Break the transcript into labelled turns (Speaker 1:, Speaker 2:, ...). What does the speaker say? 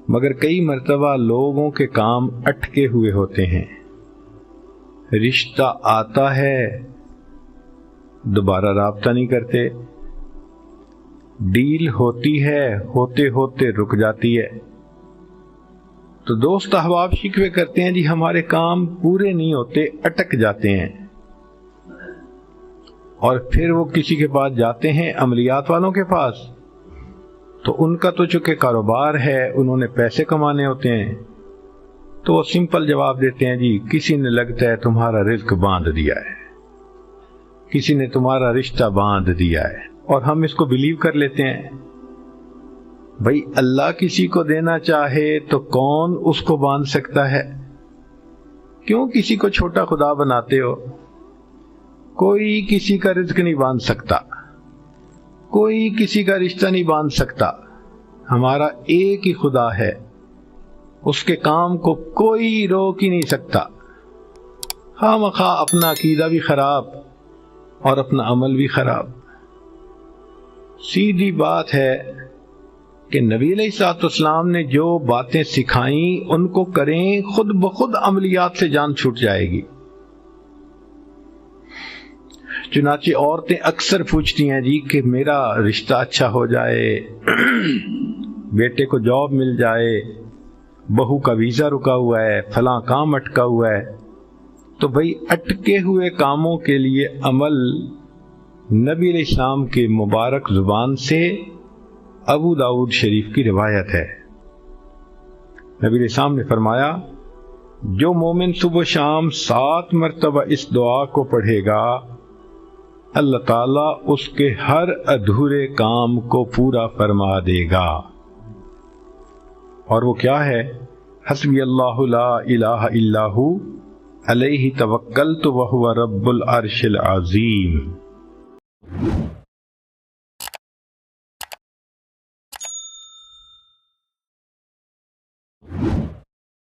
Speaker 1: مگر کئی مرتبہ لوگوں کے کام اٹکے ہوئے ہوتے ہیں، رشتہ آتا ہے دوبارہ رابطہ نہیں کرتے، ڈیل ہوتی ہے ہوتے ہوتے رک جاتی ہے، تو دوست احباب شکوے کرتے ہیں جی ہمارے کام پورے نہیں ہوتے، اٹک جاتے ہیں، اور پھر وہ کسی کے پاس جاتے ہیں، عملیات والوں کے پاس، تو ان کا تو چونکہ کاروبار ہے، انہوں نے پیسے کمانے ہوتے ہیں، تو وہ سمپل جواب دیتے ہیں جی کسی نے لگتا ہے تمہارا رزق باندھ دیا ہے، کسی نے تمہارا رشتہ باندھ دیا ہے، اور ہم اس کو بلیو کر لیتے ہیں۔ بھئی اللہ کسی کو دینا چاہے تو کون اس کو باندھ سکتا ہے؟ کیوں کسی کو چھوٹا خدا بناتے ہو؟ کوئی کسی کا رزق نہیں باندھ سکتا، کوئی کسی کا رشتہ نہیں باندھ سکتا، ہمارا ایک ہی خدا ہے، اس کے کام کو کوئی روک ہی نہیں سکتا، خواہ مخواہ اپنا عقیدہ بھی خراب اور اپنا عمل بھی خراب۔ سیدھی بات ہے کہ نبی علیہ الصلوۃ والسلام نے جو باتیں سکھائیں ان کو کریں، خود بخود عملیات سے جان چھوٹ جائے گی۔ چنانچہ عورتیں اکثر پوچھتی ہیں جی کہ میرا رشتہ اچھا ہو جائے، بیٹے کو جاب مل جائے، بہو کا ویزا رکا ہوا ہے، فلاں کام اٹکا ہوا ہے، تو بھئی اٹکے ہوئے کاموں کے لیے عمل نبی علیہ السلام کے مبارک زبان سے ابو داؤد شریف کی روایت ہے۔ نبی علیہ السلام نے فرمایا جو مومن صبح و شام 7 مرتبہ اس دعا کو پڑھے گا، اللہ تعالیٰ اس کے ہر ادھورے کام کو پورا فرما دے گا۔ اور وہ کیا ہے؟ حسبی اللہ لا الہ الا ہو علیہ توکلت وہو رب العرش العظیم۔